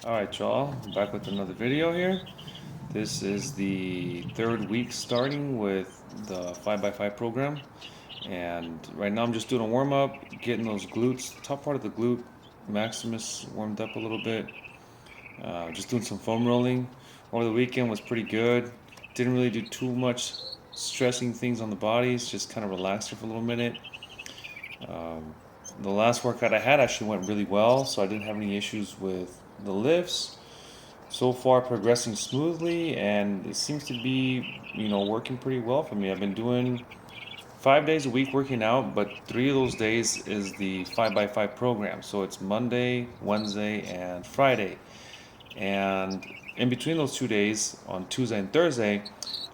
Alright y'all, back with another video here. This is the third week starting with the 5x5 program. And right now I'm just doing a warm-up, getting those glutes, top part of the glute maximus warmed up a little bit. Just doing some foam rolling. Over the weekend was pretty good. Didn't really do too much stressing things on the bodies, just kind of relaxed for a little minute. The last workout I had actually went really well, so I didn't have any issues with the lifts. So far progressing smoothly, and it seems to be, working pretty well for me. I've been doing 5 days a week working out, but 3 of those days is the 5x5 program. So it's Monday, Wednesday, and Friday. And in between those 2 days, on Tuesday and Thursday,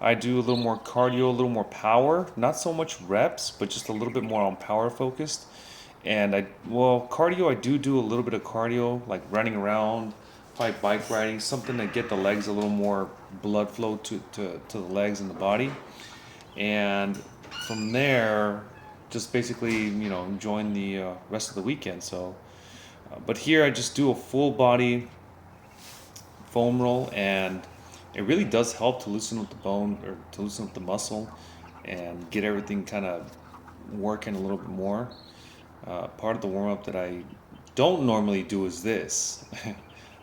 I do a little more cardio, a little more power. Not so much reps, but just a little bit more on power focused. And cardio, I do a little bit of cardio, like running around, probably bike riding, something to get the legs a little more blood flow to the legs and the body. And from there, just basically, enjoying the rest of the weekend. So, but here I just do a full body foam roll, and it really does help to loosen up the bone or to loosen up the muscle and get everything kind of working a little bit more. Part of the warm up that I don't normally do is this.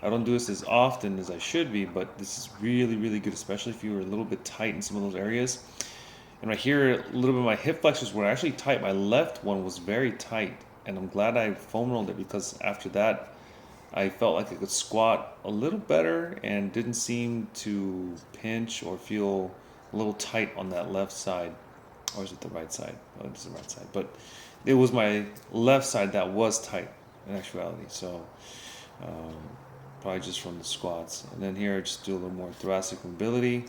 I don't do this as often as I should be, but this is really, really good, especially if you were a little bit tight in some of those areas. And right here, a little bit of my hip flexors were actually tight. My left one was very tight, and I'm glad I foam rolled it, because after that, I felt like I could squat a little better and didn't seem to pinch or feel a little tight on that left side. Or is it the right side? Oh, it's the right side. But it was my left side that was tight in actuality. So probably just from the squats. And then here I just do a little more thoracic mobility.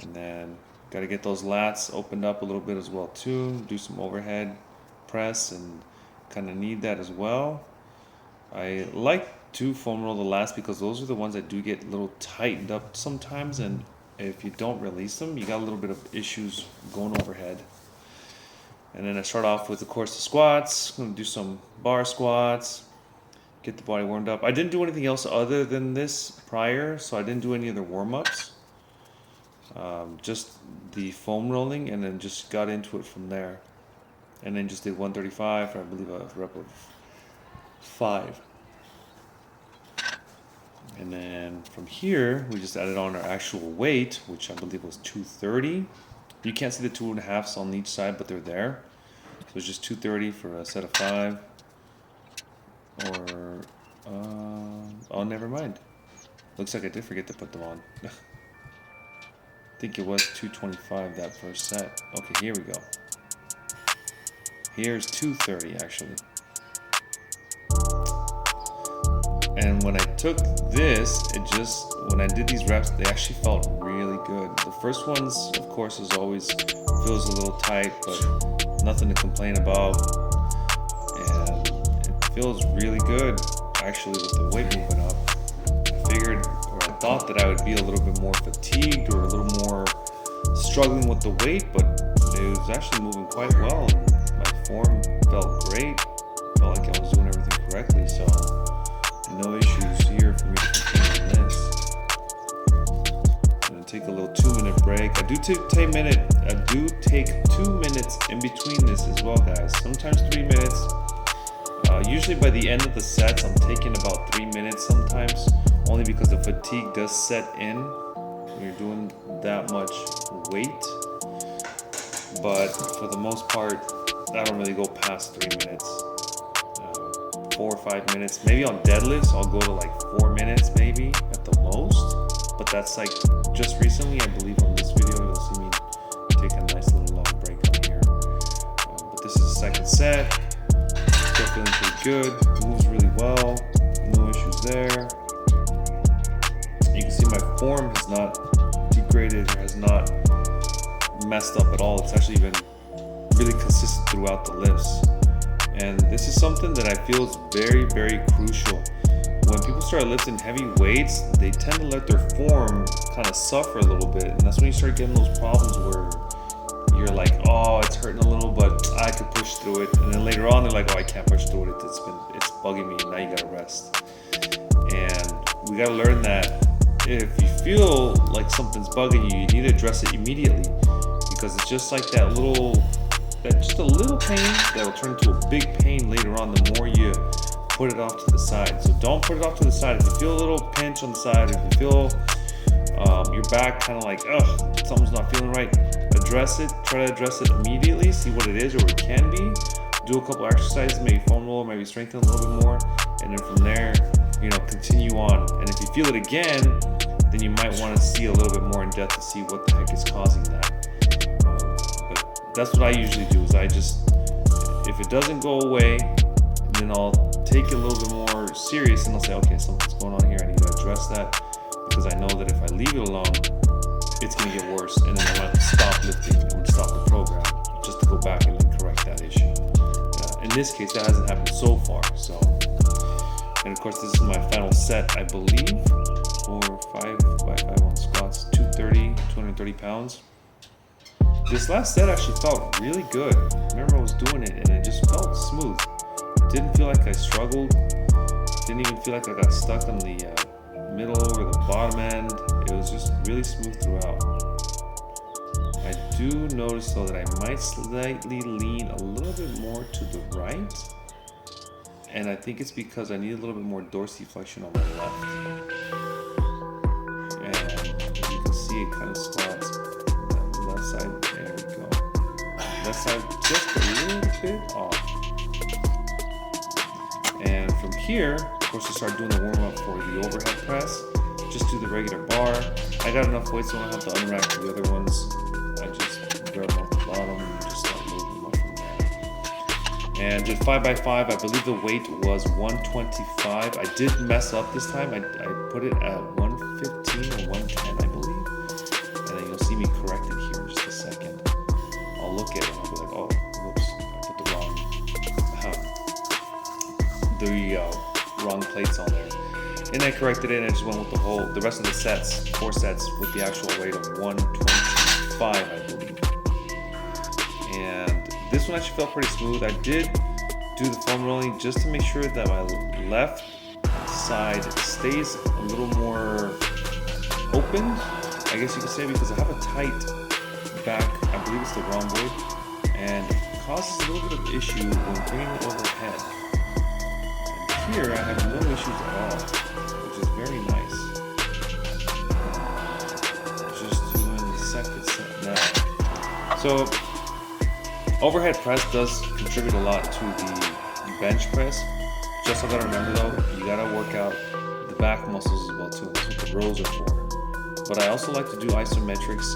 And then got to get those lats opened up a little bit as well too. Do some overhead press and kind of need that as well. I like to foam roll the lats because those are the ones that do get a little tightened up sometimes, and if you don't release them, you got a little bit of issues going overhead. And then I start off with, of course, the squats. I'm going to do some bar squats, get the body warmed up. I didn't do anything else other than this prior, so I didn't do any other warm-ups. Just the foam rolling, and then just got into it from there. And then just did 135 for, I believe, a rep of 5. And then from here, we just added on our actual weight, which I believe was 230. You can't see the 2.5s on each side, but they're there. So it's just 230 for a set of 5. Or, oh, never mind. Looks like I did forget to put them on. I think it was 225 that first set. Okay, here we go. Here's 230 actually. And when I took this, when I did these reps, they actually felt really good. The first ones, of course, as always, feels a little tight, but nothing to complain about. And it feels really good, actually, with the weight moving up. I thought that I would be a little bit more fatigued or a little more struggling with the weight, but it was actually moving quite well. My form felt great. Felt like I was doing everything correctly, so no issues here for me to continue on this. I'm gonna take a little 2-minute break. I do take 2 minutes in between this as well, guys. Sometimes 3 minutes. Usually by the end of the sets, I'm taking about 3 minutes sometimes, only because the fatigue does set in when you're doing that much weight. But for the most part, I don't really go past 3 minutes. 4 or 5 minutes. Maybe on deadlifts, I'll go to like 4 minutes maybe at the most. But that's like just recently, I believe on this video, you'll see me take a nice little long break on here. But this is the second set. Still feeling pretty good. Moves really well. No issues there. You can see my form has not degraded or has not messed up at all. It's actually been really consistent throughout the lifts. And this is something that I feel is very, very crucial. When people start lifting heavy weights, they tend to let their form kind of suffer a little bit. And that's when you start getting those problems where you're like, oh, it's hurting a little, but I could push through it. And then later on, they're like, oh, I can't push through it. It's bugging me. Now you gotta rest. And we gotta learn that if you feel like something's bugging you, you need to address it immediately, because it's just like just a little pain that'll turn into a big pain later on the more you put it off to the side. So don't put it off to the side. If you feel a little pinch on the side, if you feel your back kind of like, ugh, something's not feeling right, address it. Try to address it immediately, see what it is or it can be. Do a couple exercises, maybe foam roll, maybe strengthen a little bit more, and then from there, continue on. And if you feel it again, then you might want to see a little bit more in depth to see what the heck is causing that. But that's what I usually do, is if it doesn't go away, then I'll take it a little bit more serious and I'll say, okay, something's going on here, I need to address that, because I know that if I leave it alone, it's going to get worse, and then I might stop lifting and stop the program just to go back and then correct that issue. In this case, that hasn't happened so far. So, and of course, this is my final set, I believe, for 5x5 on squats, 230 pounds. This last set actually felt really good. I remember I was doing it and it just felt smooth. Didn't feel like I struggled. Didn't even feel like I got stuck on the middle or the bottom end. It was just really smooth throughout. I do notice though that I might slightly lean a little bit more to the right, and I think it's because I need a little bit more dorsiflexion on my left. And as you can see, it kind of squats that left side. There we go. Left side just a little bit off. And from here, of course, I start doing the warm up for the overhead press. Just do the regular bar. I got enough weight so I don't have to unrack the other ones. I just grab them off the bottom and just start moving them up from there. And did 5x5. I believe the weight was 125. I did mess up this time. I put it at 115 or 110, I believe. And then you'll see me correct it here in just a second. I'll look at it and I'll be like, oh, whoops, I put the wrong plates on there. And I corrected it and I just went with the rest of the sets, 4 sets, with the actual weight of 125, I believe. And this one actually felt pretty smooth. I did do the foam rolling just to make sure that my left side stays a little more open, I guess you could say, because I have a tight back. I believe it's the rhomboid, and it causes a little bit of issue when bringing it overhead. And here I have no issues at all, which is very nice. Just doing the second set now. So overhead press does contribute a lot to the bench press. Just so gotta remember though, you gotta work out the back muscles as well too. That's what the rows are for. But I also like to do isometrics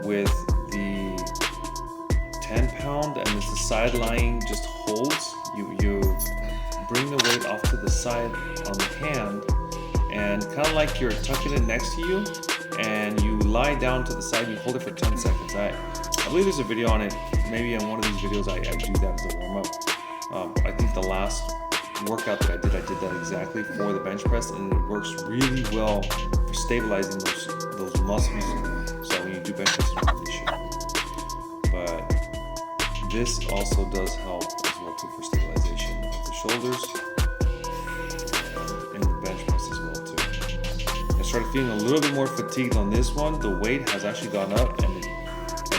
with the 10 pound, and it's the side lying just holds. You bring the weight off to the side on the hand, and kind of like you're tucking it next to you, and you lie down to the side and you hold it for 10 seconds. I believe there's a video on it. Maybe in one of these videos I do that as a warm up. I think the last workout that I did that exactly for the bench press, and it works really well for stabilizing those muscles. So when you do bench press, you don't have an issue. But this also does help as well too for stabilization of the shoulders and the bench press as well too. I started feeling a little bit more fatigued on this one. The weight has actually gone up, and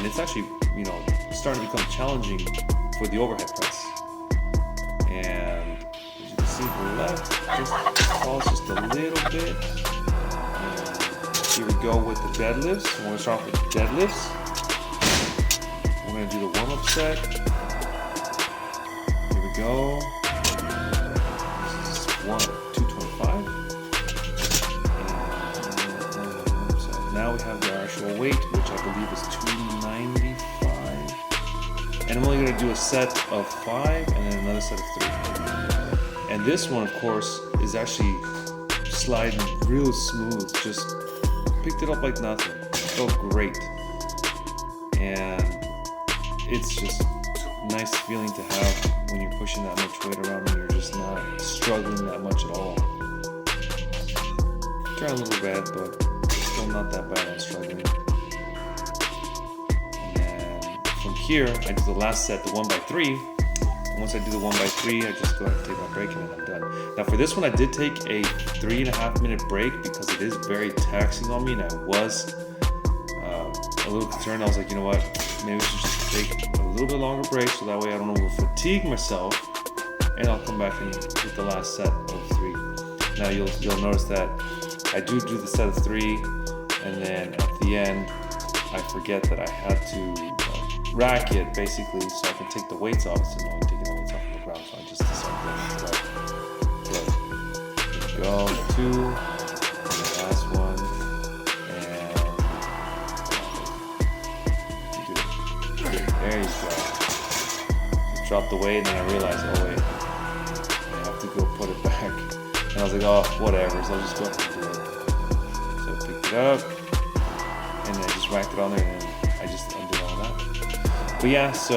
it's actually starting to become challenging for the overhead press. And as you can see, the left just falls just a little bit. And here we go with the deadlifts. I'm going to start off with the deadlifts. We're going to do the warm-up set. Here we go. This is 225. And now we have the actual weight, which I believe is 295. And I'm only going to do a set of 5 and then another set of 3. And this one, of course, is actually sliding real smooth. Just picked it up like nothing. It felt great. And it's just a nice feeling to have when you're pushing that much weight around and you're just not struggling that much at all. Trying a little bad, but still not that bad on struggling. And then from here, I do the last set, the 1x3, once I do the 1x3, I just go ahead and take my break and then I'm done. Now for this one, I did take a 3.5 minute break because it is very taxing on me, and I was a little concerned. I was like, you know what, maybe we should just take a little bit longer break so that way I don't over fatigue myself, and I'll come back and hit the last set of 3. Now you'll notice that I do the set of 3, and then at the end I forget that I had to rack it basically so I can take the weights off. So now I'm taking the weights off from the ground, so I just decided that. But here we go, 2, and the last one, and there you go. Drop the weight, and then I realized, oh wait, I have to go put it back. And I was like, oh, whatever, so I'll just go up and do it. So I picked it up, and then I just racked it on there, and then I just undid all that. But yeah, so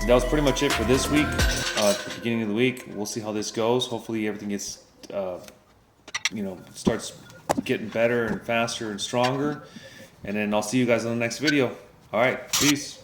that was pretty much it for this week. At the beginning of the week, we'll see how this goes. Hopefully everything gets, starts getting better and faster and stronger. And then I'll see you guys on the next video. All right, peace.